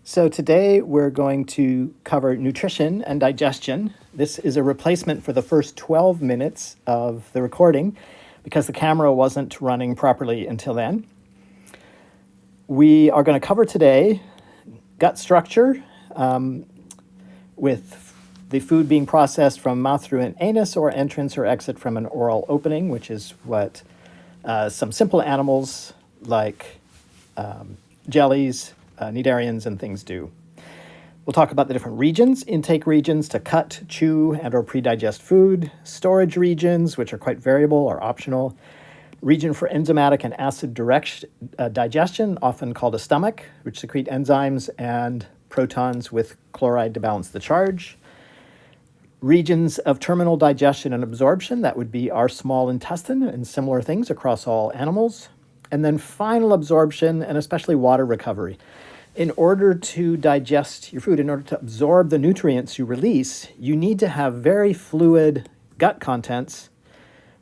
So today we're going to cover nutrition and digestion. This is a replacement for the first 12 minutes of the recording because the camera wasn't running properly until then. We are going to cover today gut structure, with the food being processed from mouth through an anus or entrance or exit from an oral opening, which is what some simple animals like jellies, cnidarians, and things do. We'll talk about the different regions, intake regions to cut, chew, and or pre-digest food, storage regions, which are quite variable or optional, region for enzymatic and acid direct digestion, often called a stomach, which secrete enzymes and protons with chloride to balance the charge. Regions of terminal digestion and absorption, that would be our small intestine and similar things across all animals. And then final absorption and especially water recovery. In order to digest your food, in order to absorb the nutrients you release, you need to have very fluid gut contents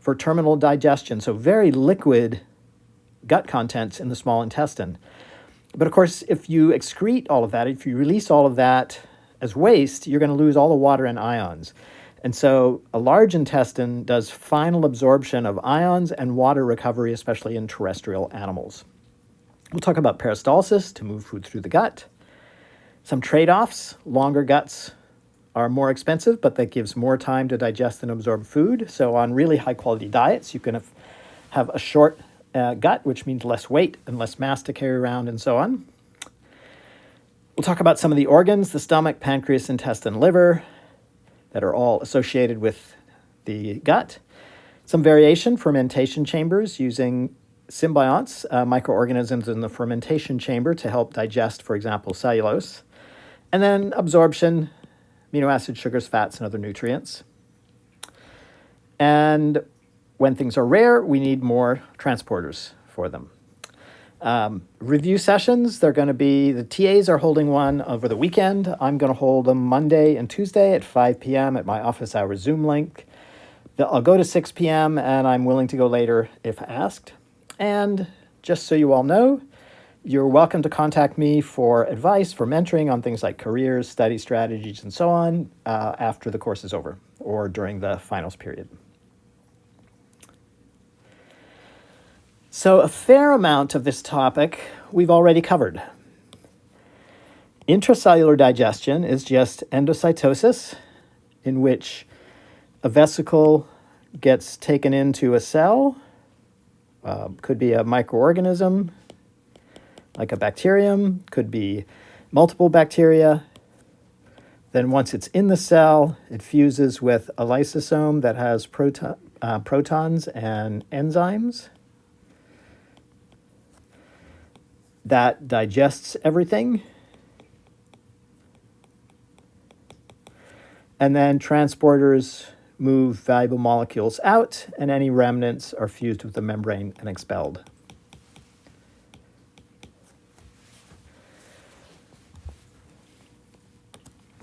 for terminal digestion, so very liquid gut contents in the small intestine. But of course, if you excrete all of that, if you release all of that as waste, you're going to lose all the water and ions. And so a large intestine does final absorption of ions and water recovery, especially in terrestrial animals. We'll talk about peristalsis to move food through the gut. Some trade-offs: longer guts are more expensive, but that gives more time to digest and absorb food. So on really high-quality diets, you can have a short gut, which means less weight and less mass to carry around, and so on. We'll talk about some of the organs: the stomach, pancreas, intestine, liver, that are all associated with the gut. Some variation: fermentation chambers using symbionts, microorganisms in the fermentation chamber to help digest, for example, cellulose. And then absorption, amino acids, sugars, fats, and other nutrients. And when things are rare, we need more transporters for them. Review sessions, they're going to be, the TAs are holding one over the weekend. I'm going to hold them Monday and Tuesday at 5 p.m. at my office hours Zoom link. I'll go to 6 p.m. and I'm willing to go later if asked. And just so you all know, you're welcome to contact me for advice, for mentoring on things like careers, study strategies, and so on after the course is over or during the finals period. So a fair amount of this topic we've already covered. Intracellular digestion is just endocytosis, in which a vesicle gets taken into a cell. Could be a microorganism, like a bacterium, could be multiple bacteria. Then once it's in the cell, it fuses with a lysosome that has protons and enzymes that digests everything. And then transporters move valuable molecules out, and any remnants are fused with the membrane and expelled.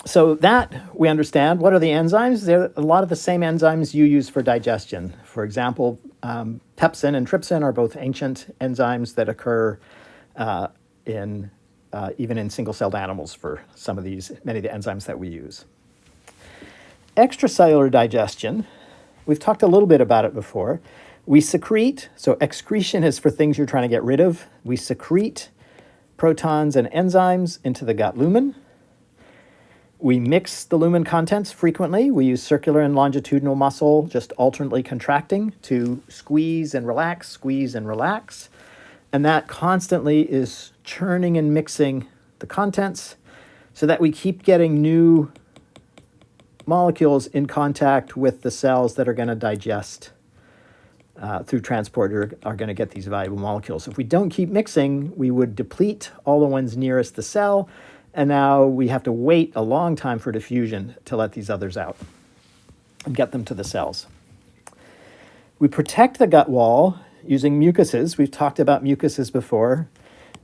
So that we understand. What are the enzymes? They're a lot of the same enzymes you use for digestion. For example, pepsin and trypsin are both ancient enzymes that occur even in single-celled animals for many of the enzymes that we use. Extracellular digestion, we've talked a little bit about it before. We secrete, so excretion is for things you're trying to get rid of. We secrete protons and enzymes into the gut lumen. We mix the lumen contents frequently. We use circular and longitudinal muscle, just alternately contracting to squeeze and relax, squeeze and relax. And that constantly is churning and mixing the contents so that we keep getting new molecules in contact with the cells that are going to digest through transporter, are going to get these valuable molecules. If we don't keep mixing, we would deplete all the ones nearest the cell, and now we have to wait a long time for diffusion to let these others out and get them to the cells. We protect the gut wall using mucuses. We've talked about mucuses before.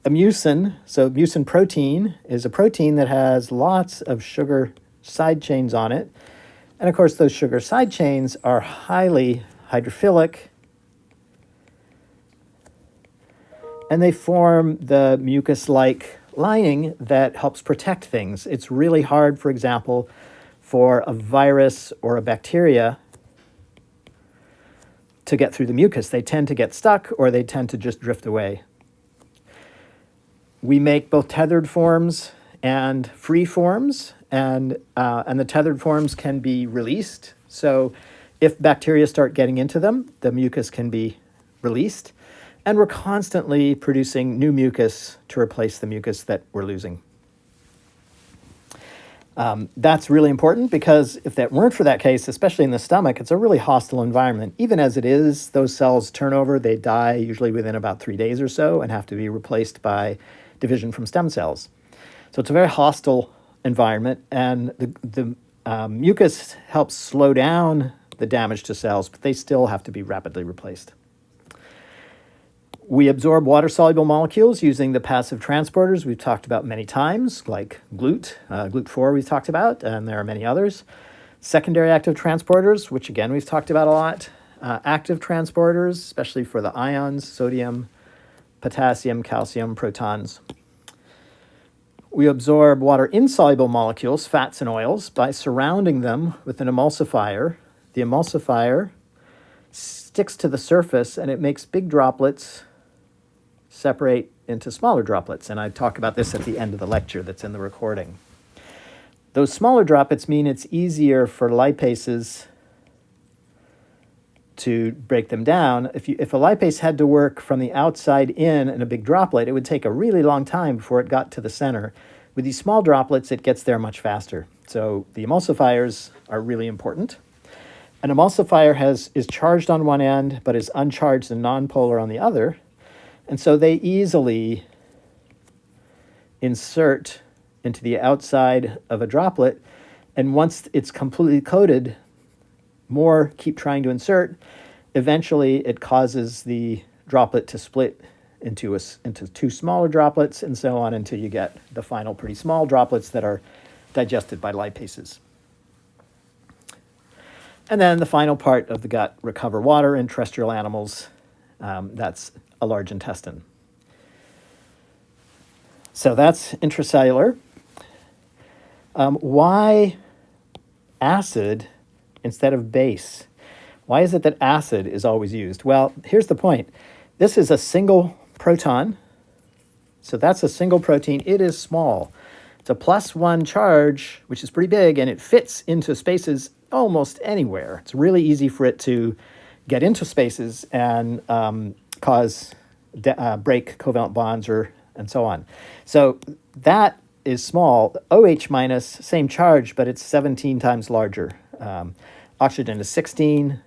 A mucin, so mucin protein, is a protein that has lots of sugar side chains on it. And of course, those sugar side chains are highly hydrophilic, and they form the mucus-like lining that helps protect things. It's really hard, for example, for a virus or a bacteria to get through the mucus. They tend to get stuck or they tend to just drift away. We make both tethered forms and free forms, and the tethered forms can be released. So if bacteria start getting into them, the mucus can be released. And we're constantly producing new mucus to replace the mucus that we're losing. That's really important because if that weren't for that case, especially in the stomach, it's a really hostile environment. Even as it is, those cells turn over, they die usually within about 3 days or so and have to be replaced by division from stem cells. So it's a very hostile environment, and the mucus helps slow down the damage to cells, but they still have to be rapidly replaced. We absorb water-soluble molecules using the passive transporters we've talked about many times, like GLUT, GLUT4 we've talked about, and there are many others. Secondary active transporters, which again we've talked about a lot. Active transporters, especially for the ions, sodium, potassium, calcium, protons. We absorb water-insoluble molecules, fats and oils, by surrounding them with an emulsifier. The emulsifier sticks to the surface and it makes big droplets separate into smaller droplets. And I talk about this at the end of the lecture that's in the recording. Those smaller droplets mean it's easier for lipases to break them down. If a lipase had to work from the outside in a big droplet, it would take a really long time before it got to the center. With these small droplets, it gets there much faster. So the emulsifiers are really important. An emulsifier is charged on one end, but is uncharged and nonpolar on the other. And so they easily insert into the outside of a droplet. And once it's completely coated, more keep trying to insert. Eventually, it causes the droplet to split into two smaller droplets and so on until you get the final pretty small droplets that are digested by lipases. And then the final part of the gut, recover water in terrestrial animals. That's a large intestine. So that's intracellular. Why acid instead of base? Why is it that acid is always used? Well, here's the point. This is a single proton. So that's a single protein. It is small. It's a +1 charge, which is pretty big, and it fits into spaces almost anywhere. It's really easy for it to get into spaces and break covalent bonds and so on. So that is small. OH minus, same charge, but it's 17 times larger. Oxygen is 16,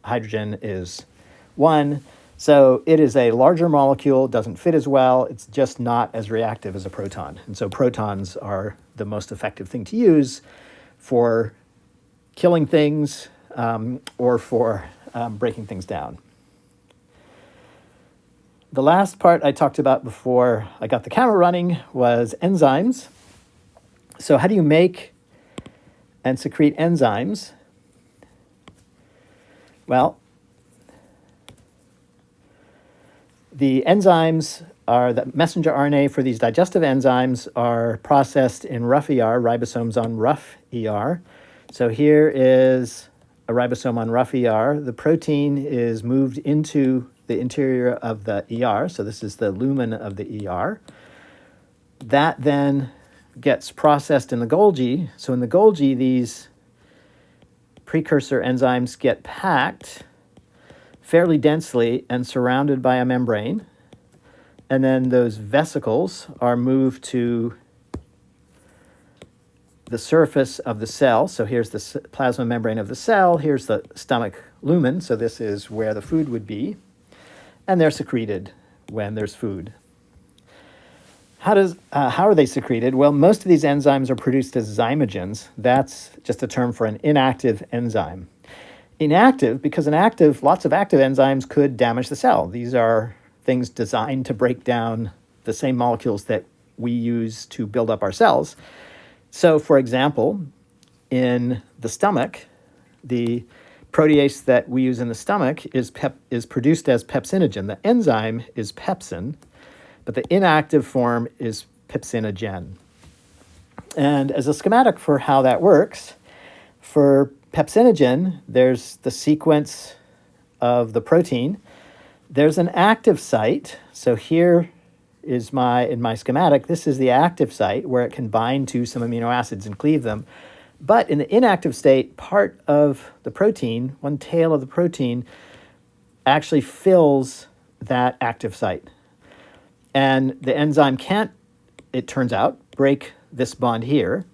hydrogen is 1. So it is a larger molecule, doesn't fit as well. It's just not as reactive as a proton. And so protons are the most effective thing to use for killing things or for breaking things down. The last part I talked about before I got the camera running was enzymes. So how do you make and secrete enzymes? Well, the enzymes are the messenger RNA for these digestive enzymes are processed in rough ER, ribosomes on rough ER. So here is a ribosome on rough ER. The protein is moved into the interior of the ER. So this is the lumen of the ER. That then gets processed in the Golgi. So in the Golgi, these precursor enzymes get packed fairly densely and surrounded by a membrane. And then those vesicles are moved to the surface of the cell. So here's the plasma membrane of the cell. Here's the stomach lumen. So this is where the food would be. And they're secreted when there's food. How are they secreted? Well, most of these enzymes are produced as zymogens. That's just a term for an inactive enzyme. Inactive, because lots of active enzymes could damage the cell. These are things designed to break down the same molecules that we use to build up our cells. So, for example, in the stomach, the protease that we use in the stomach is produced as pepsinogen. The enzyme is pepsin, but the inactive form is pepsinogen. And as a schematic for how that works, for pepsinogen, there's the sequence of the protein. There's an active site. So here is in my schematic, this is the active site where it can bind to some amino acids and cleave them. But in the inactive state, part of the protein, one tail of the protein, actually fills that active site. And the enzyme can't, it turns out, break this bond here.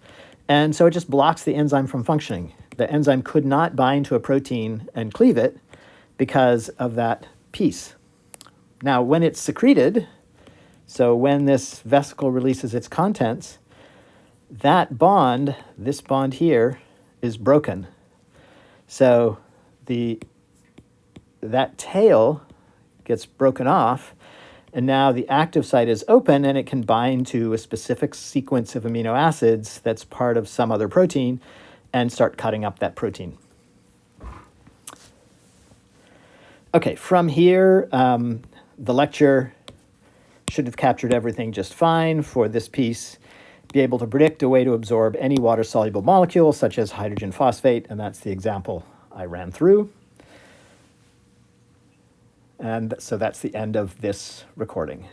And so it just blocks the enzyme from functioning. The enzyme could not bind to a protein and cleave it because of that piece. Now, when it's secreted, so when this vesicle releases its contents, that bond, this bond here, is broken. So that tail gets broken off, and now the active site is open and it can bind to a specific sequence of amino acids that's part of some other protein and start cutting up that protein. Okay, from here, the lecture should have captured everything just fine for this piece. Be able to predict a way to absorb any water-soluble molecule, such as hydrogen phosphate, and that's the example I ran through. And so that's the end of this recording.